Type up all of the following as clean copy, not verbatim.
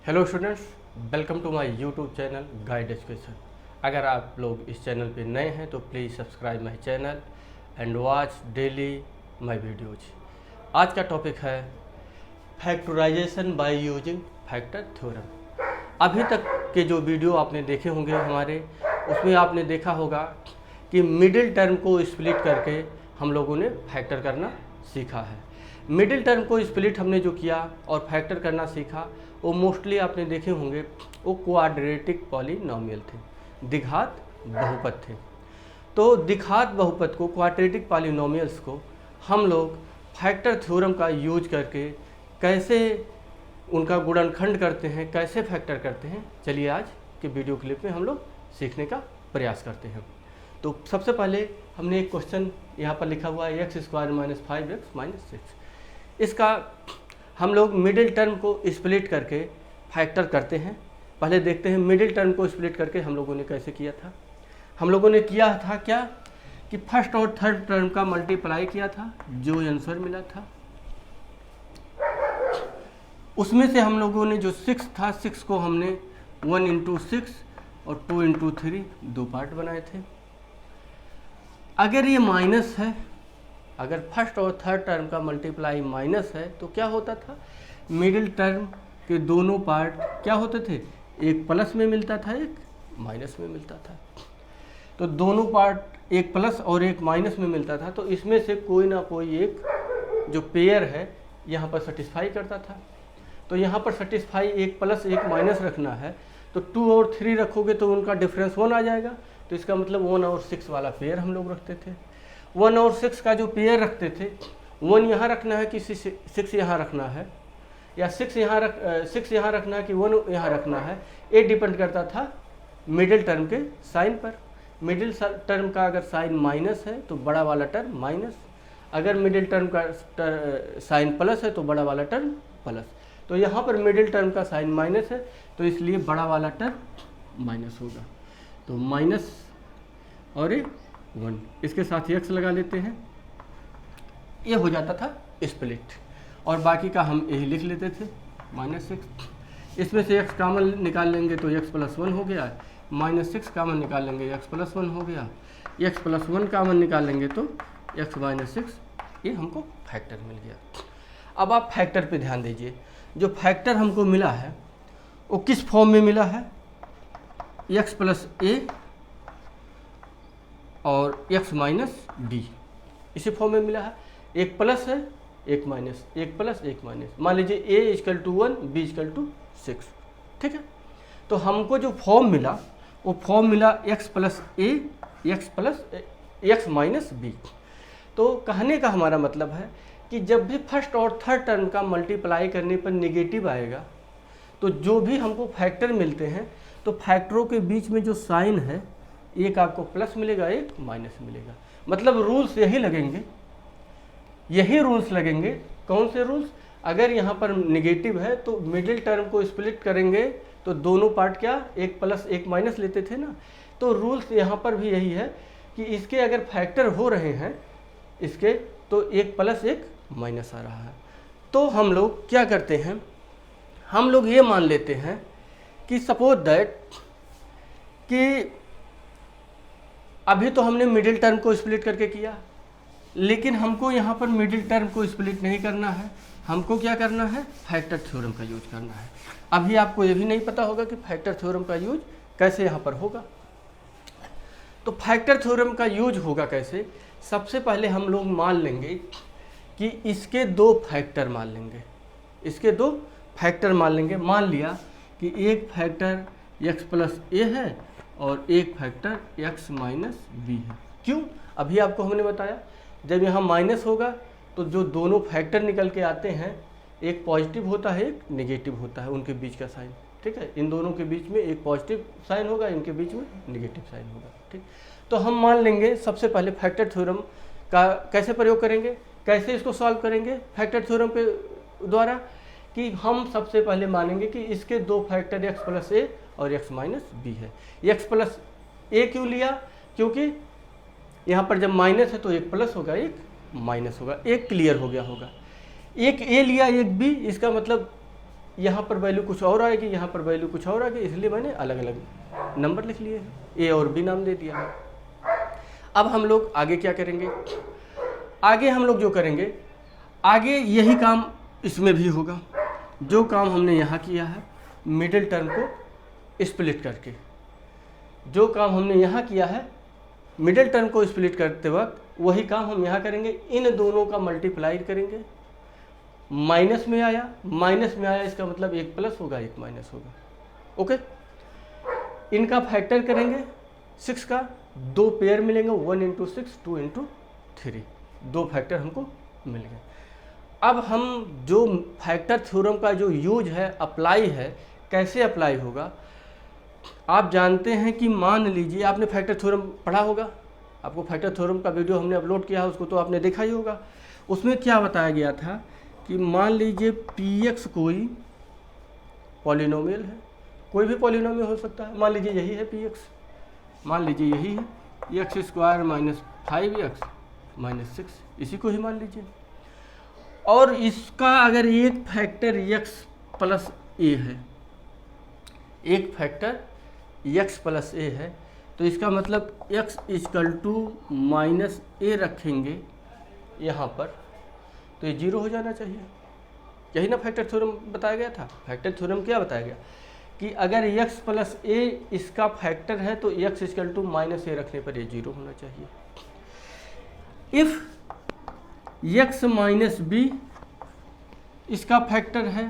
Hello students, welcome to my YouTube channel Guide Education. अगर आप लोग इस चैनल पे नए हैं तो please subscribe my channel and watch daily my videos. आज का टॉपिक है factorisation by using factor theorem. अभी तक के जो वीडियो आपने देखे होंगे हमारे, उसमें आपने देखा होगा कि मिडिल टर्म को स्प्लिट करके हम लोगों ने फैक्टर करना सीखा है। मिडिल टर्म को स्प्लिट हमने जो किया और फैक्टर करना सीखा, वो मोस्टली आपने देखे होंगे वो क्वाड्रेटिक पॉलिनोमियल थे, द्विघात बहुपद थे। तो द्विघात बहुपद को, क्वाड्रेटिक पॉलिनोमियल्स को हम लोग फैक्टर थ्योरम का यूज करके कैसे उनका गुणनखंड करते हैं, कैसे फैक्टर करते हैं, चलिए आज के वीडियो क्लिप में हम लोग सीखने का प्रयास करते हैं। तो सबसे पहले हमने एक क्वेश्चन यहाँ पर लिखा हुआ है x² - 5x - 6। इसका हम लोग मिडिल टर्म को स्प्लिट करके फैक्टर करते हैं। पहले देखते हैं मिडिल टर्म को स्प्लिट करके हम लोगों ने कैसे किया था। हम लोगों ने किया था क्या कि फर्स्ट और थर्ड टर्म का मल्टीप्लाई किया था, जो आंसर मिला था उसमें से हम लोगों ने जो 6 था, 6 को हमने 1 × 6 और 2 × 3 दो पार्ट बनाए थे। अगर ये माइनस है, अगर फर्स्ट और थर्ड टर्म का मल्टीप्लाई माइनस है तो क्या होता था, मिडिल टर्म के दोनों पार्ट क्या होते थे, एक प्लस में मिलता था, एक माइनस में मिलता था। तो दोनों पार्ट एक प्लस और एक माइनस में मिलता था, तो इसमें से कोई ना कोई एक जो पेयर है यहाँ पर सेटिस्फाई करता था। तो यहाँ पर सेटिस्फाई एक प्लस एक माइनस रखना है, तो 2 और 3 रखोगे तो उनका डिफरेंस 1 आ जाएगा। तो इसका मतलब 1 और 6 वाला पेयर हम लोग रखते थे। 1 और 6 का जो पेयर रखते थे, 1 यहाँ रखना है कि 6 यहाँ रखना है, या 6 यहाँ रखना है कि 1 यहाँ रखना है, ये डिपेंड करता था मिडिल टर्म के साइन पर। मिडिल टर्म का अगर साइन माइनस है तो बड़ा वाला टर्म माइनस, अगर मिडिल टर्म का साइन प्लस है तो बड़ा वाला टर्म प्लस। तो यहाँ पर मिडिल टर्म का साइन माइनस है तो इसलिए बड़ा वाला टर्म माइनस होगा। तो माइनस और 1, इसके साथ x लगा लेते हैं, ये हो जाता था स्प्लिट, और बाकी का हम यही लिख लेते थे -6। इसमें से x कॉमन निकाल लेंगे तो x + 1 हो गया, -6 कॉमन निकाल लेंगे x + 1 हो गया, x + 1 कॉमन निकाल लेंगे तो x - 6, ये हमको फैक्टर मिल गया। अब आप फैक्टर पे ध्यान दीजिए, जो फैक्टर हमको मिला है वो किस फॉर्म में मिला है, x + a और x - b, इसी फॉर्म में मिला है। एक प्लस है, एक माइनस, एक प्लस एक माइनस। मान लीजिए a = 1, b = 6, ठीक है। तो हमको जो फॉर्म मिला वो फॉर्म मिला x + a, x - b। तो कहने का हमारा मतलब है कि जब भी फर्स्ट और थर्ड टर्म का मल्टीप्लाई करने पर नेगेटिव आएगा तो जो भी हमको फैक्टर मिलते हैं, तो फैक्टरों के बीच में जो साइन है, एक आपको प्लस मिलेगा, एक माइनस मिलेगा। मतलब रूल्स यही लगेंगे, यही रूल्स लगेंगे। कौन से रूल्स, अगर यहाँ पर नेगेटिव है तो मिडिल टर्म को स्प्लिट करेंगे तो दोनों पार्ट क्या, एक प्लस एक माइनस लेते थे ना। तो रूल्स यहाँ पर भी यही है कि इसके अगर फैक्टर हो रहे हैं इसके, तो एक प्लस एक माइनस आ रहा है। तो हम लोग क्या करते हैं, हम लोग ये मान लेते हैं कि सपोज दैट कि अभी तो हमने मिडिल टर्म को स्प्लिट करके किया, लेकिन हमको यहाँ पर मिडिल टर्म को स्प्लिट नहीं करना है, हमको क्या करना है, फैक्टर थ्योरम का यूज करना है। अभी आपको ये भी नहीं पता होगा कि फैक्टर थ्योरम का यूज कैसे यहाँ पर होगा। तो फैक्टर थ्योरम का यूज होगा कैसे, सबसे पहले हम लोग मान लेंगे कि इसके 2 फैक्टर मान लेंगे, इसके 2 फैक्टर मान लेंगे। मान लिया कि एक फैक्टर x + a है और एक फैक्टर x - b है। क्यों, अभी आपको हमने बताया जब यहाँ माइनस होगा तो जो दोनों फैक्टर निकल के आते हैं, एक पॉजिटिव होता है, एक नेगेटिव होता है, उनके बीच का साइन, ठीक है। इन दोनों के बीच में एक पॉजिटिव साइन होगा, इनके बीच में नेगेटिव साइन होगा, ठीक। तो हम मान लेंगे सबसे पहले फैक्टर थ्योरम का कैसे प्रयोग करेंगे, कैसे इसको सॉल्व करेंगे फैक्टर थ्योरम के द्वारा, कि हम सबसे पहले मानेंगे कि इसके 2 फैक्टर x + a और x - b है। x + a क्यों लिया, क्योंकि यहाँ पर जब माइनस है तो एक प्लस होगा, एक माइनस होगा, एक क्लियर हो गया होगा। एक a लिया, एक b, इसका मतलब यहाँ पर वैल्यू कुछ और आएगी, यहाँ पर वैल्यू कुछ और आएगी, इसलिए मैंने अलग अलग नंबर लिख लिए हैं, ए और बी नाम दे दिया है। अब हम लोग आगे क्या करेंगे, आगे हम लोग जो करेंगे, आगे यही काम इसमें भी होगा। जो काम हमने यहाँ किया है मिडिल टर्म को स्प्लिट करके, जो काम हमने यहाँ किया है मिडिल टर्म को स्प्लिट करते वक्त, वही काम हम यहाँ करेंगे। इन दोनों का मल्टीप्लाई करेंगे, माइनस में आया, इसका मतलब एक प्लस होगा एक माइनस होगा। ओके, इनका फैक्टर करेंगे 6 का, 2 पेयर मिलेंगे, 1 इंटू 6, 2 इंटू 3, 2 फैक्टर हमको मिल गए। अब हम जो फैक्टर थ्योरम का जो यूज है, अप्लाई है, कैसे अप्लाई होगा, आप जानते हैं कि मान लीजिए आपने फैक्टर थ्योरम पढ़ा होगा, आपको फैक्टर थ्योरम का वीडियो हमने अपलोड किया है, उसको तो आपने देखा ही होगा। उसमें क्या बताया गया था कि मान लीजिए px कोई पॉलिनोमियल है, कोई भी पॉलिनोमियल हो सकता है, मान लीजिए यही है px, मान लीजिए यही है x² माइनस 5x माइनस 6, इसी को ही मान लीजिए। और इसका अगर एक फैक्टर x प्लस ए है, एक फैक्टर x प्लस ए है, तो इसका मतलब x इक्वल टू माइनस ए रखेंगे यहाँ पर, तो ये 0 हो जाना चाहिए। यही ना फैक्टर थ्योरम बताया गया था। फैक्टर थ्योरम क्या बताया गया कि अगर x प्लस ए इसका फैक्टर है तो x इक्वल टू माइनस ए रखने पर ये 0 होना चाहिए। इफ़ x माइनस बी इसका फैक्टर है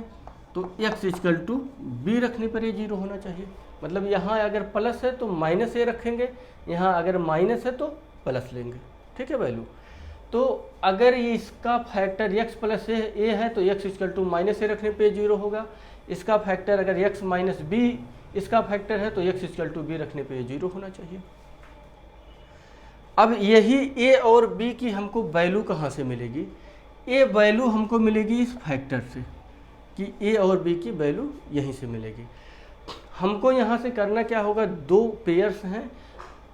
तो x इक्वल टू बी रखने पर ये 0 होना चाहिए। मतलब यहाँ अगर प्लस है तो माइनस ए रखेंगे, यहाँ अगर माइनस है तो प्लस लेंगे, ठीक है वैल्यू। तो अगर ये इसका फैक्टर x प्लस ए है तो x इक्वल टू माइनस ए रखने पे 0 होगा। इसका फैक्टर अगर x माइनस बी इसका फैक्टर है तो x इक्वल टू बी रखने पे 0 होना चाहिए। अब यही a और b की हमको वैल्यू कहाँ से मिलेगी, a वैल्यू हमको मिलेगी इस फैक्टर से, कि a और b की वैल्यू यहीं से मिलेगी। हमको यहाँ से करना क्या होगा, 2 पेयर्स हैं,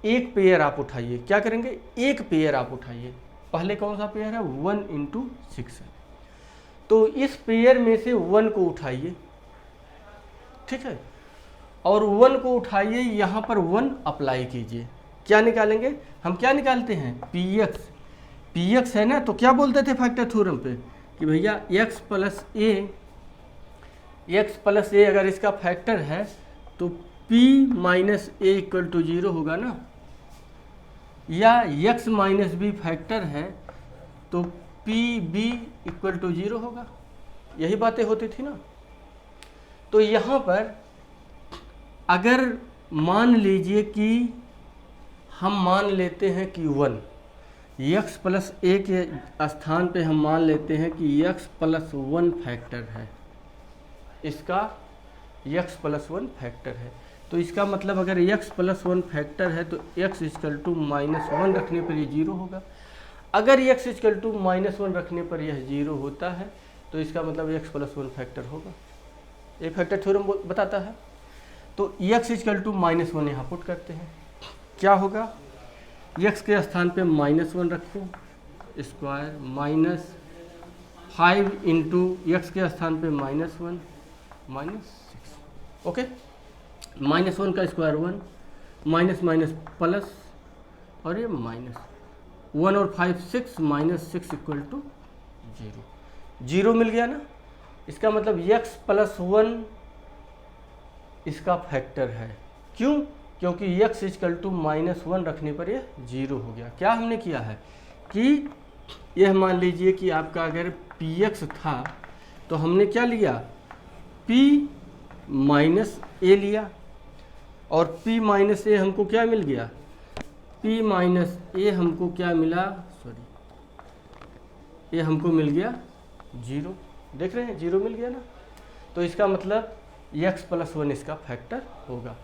एक पेयर आप उठाइए। क्या करेंगे, एक पेयर आप उठाइए। पहले कौन सा पेयर है, 1 इंटू 6 है, तो इस पेयर में से 1 को उठाइए, ठीक है, और 1 को उठाइए, यहाँ पर 1 अप्लाई कीजिए। क्या निकालेंगे, हम क्या निकालते हैं, px है ना। तो क्या बोलते थे फैक्टर थ्योरम पे कि भैया x प्लस ए अगर इसका फैक्टर है तो p minus a equal to 0 होगा ना, या x माइनस बी फैक्टर है तो पी बी इक्वल टू 0 होगा। यही बातें होती थी ना। तो यहाँ पर अगर मान लीजिए कि हम मान लेते हैं कि 1, x प्लस ए के स्थान पे हम मान लेते हैं कि x प्लस 1 फैक्टर है, इसका x प्लस 1 फैक्टर है। तो इसका मतलब अगर x प्लस 1 फैक्टर है तो x इक्वल टू माइनस 1 रखने पर ये 0 होगा। अगर x इक्वल टू माइनस 1 रखने पर यह 0 होता है तो इसका मतलब x प्लस 1 फैक्टर होगा। ये फैक्टर थ्योरम बताता है। तो x इक्वल टू माइनस 1 यहाँ पुट करते हैं, क्या होगा, x के स्थान पे माइनस 1 रखें, स्क्वायर माइनस 5 इंटू एक्स के स्थान पे माइनस 1 माइनस 6। ओके, माइनस 1 का स्क्वायर 1, माइनस माइनस प्लस, और ये माइनस 1 और 5 6, माइनस 6 इक्वल टू 0 मिल गया ना। इसका मतलब x प्लस 1 इसका फैक्टर है। क्यों, क्योंकि x इक्वल टू माइनस 1 रखने पर ये 0 हो गया। क्या हमने किया है कि यह मान लीजिए कि आपका अगर px था तो हमने क्या लिया, p माइनस ए लिया, और p माइनस ए हमको क्या मिल गया, p माइनस ए हमको क्या मिला, ये हमको मिल गया 0। देख रहे हैं 0 मिल गया ना। तो इसका मतलब x प्लस 1 इसका फैक्टर होगा।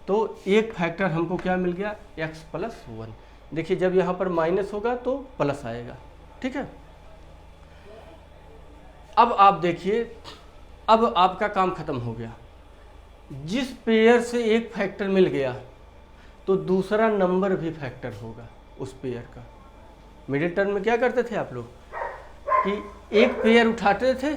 तो एक फैक्टर हमको क्या मिल गया, x प्लस 1। देखिए जब यहाँ पर माइनस होगा तो प्लस आएगा, ठीक है। अब आप देखिए, अब आपका काम खत्म हो गया। जिस पेयर से एक फैक्टर मिल गया तो दूसरा नंबर भी फैक्टर होगा उस पेयर का। मिडिल टर्म में क्या करते थे आप लोग कि एक पेयर उठाते थे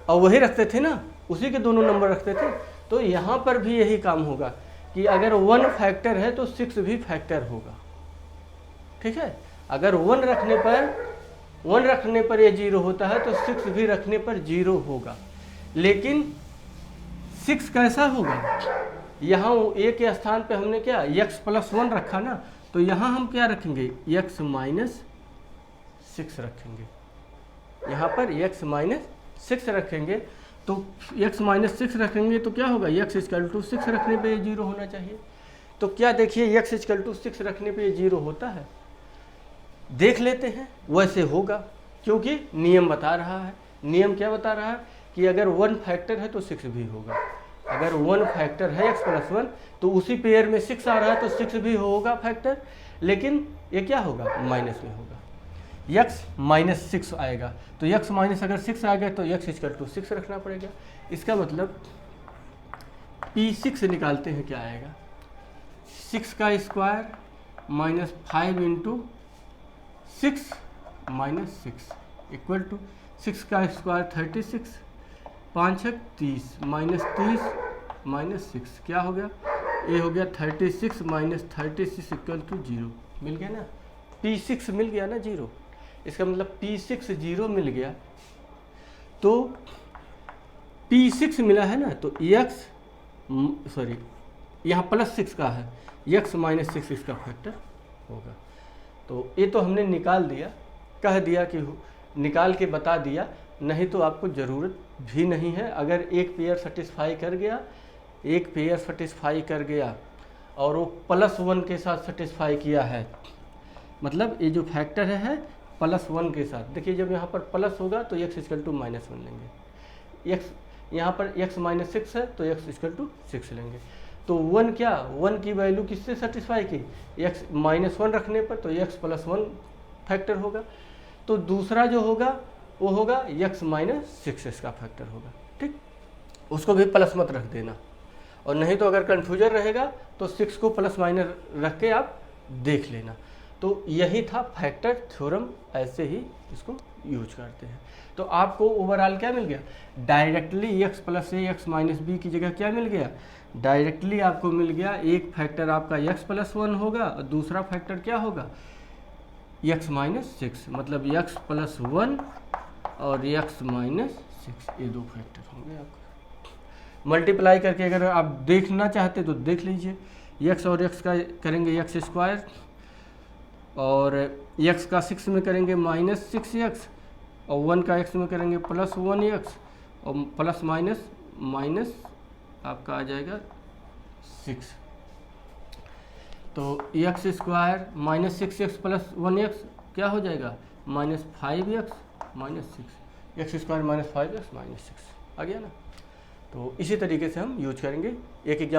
और वही रखते थे ना, उसी के दोनों नंबर रखते थे। तो यहाँ पर भी यही काम होगा कि अगर 1 फैक्टर है तो 6 भी फैक्टर होगा, ठीक है। अगर 1 रखने पर ये 0 होता है तो 6 भी रखने पर 0 होगा। लेकिन 6 कैसा होगा, यहाँ ए के स्थान पे हमने क्या x+1 रखा ना, तो यहाँ हम क्या रखेंगे x-6 रखेंगे, यहाँ पर x-6 रखेंगे। तो x-6 रखेंगे तो क्या होगा, x=6 रखने पे ये 0 होना चाहिए। तो क्या देखिए x=6 रखने पे ये 0 होता है, देख लेते हैं। वैसे होगा, क्योंकि नियम बता रहा है। नियम क्या बता रहा है कि अगर 1 फैक्टर है तो 6 भी होगा। अगर 1 फैक्टर है x+1 तो उसी पेयर में 6 आ रहा है तो 6 भी होगा फैक्टर, लेकिन ये क्या होगा, माइनस में होगा, x-6 आएगा। तो x- अगर 6 आ गया तो x=6 रखना पड़ेगा। इसका मतलब P6 निकालते हैं, क्या आएगा 6 का स्क्वायर -5 × 6 - 6 इक्वल टू 6 का स्क्वायर 36, 5 × 30 -30 -6 क्या हो गया, ये हो गया 36 - 36 इक्वल टू 0। मिल गया ना, P6 मिल गया ना 0। इसका मतलब P6 0 मिल गया। तो P6 मिला है ना, तो यहाँ +6 का है, x-6 इसका फैक्टर होगा। तो ये तो हमने निकाल दिया, कह दिया कि निकाल के बता दिया, नहीं तो आपको ज़रूरत भी नहीं है। अगर एक पेयर सेटिस्फाई कर गया और वो +1 के साथ सेटिस्फाई किया है, मतलब ये जो फैक्टर है +1 के साथ। देखिए जब यहाँ पर प्लस होगा तो x=-1 लेंगे, यहाँ पर x-6 है तो x=6 लेंगे। तो 1 की वैल्यू किससे सेटिस्फाई की, x-1 रखने पर, तो x+1 फैक्टर होगा। तो दूसरा जो होगा वो होगा x-6 इसका फैक्टर होगा, ठीक। उसको भी प्लस मत रख देना, और नहीं तो अगर कन्फ्यूजन रहेगा तो 6 को +- रख के आप देख लेना। तो यही था फैक्टर थ्योरम, ऐसे ही इसको यूज करते हैं। तो आपको ओवरऑल क्या मिल गया, डायरेक्टली x + a x-b की जगह क्या मिल गया, डायरेक्टली आपको मिल गया एक फैक्टर आपका x+1 होगा और दूसरा फैक्टर क्या होगा x-6, मतलब x+1 और x-6 ये 2 फैक्टर होंगे आपको। मल्टीप्लाई करके अगर आप देखना चाहते तो देख लीजिए, x और x का करेंगे x² और x का 6 में करेंगे -6x और 1 का x में करेंगे +1x और प्लस माइनस आपका आ जाएगा 6। तो x² -6x + 1x क्या हो जाएगा, -5x -6, x² -5x -6 आ गया ना। तो इसी तरीके से हम यूज करेंगे। एक एग्जाम्पल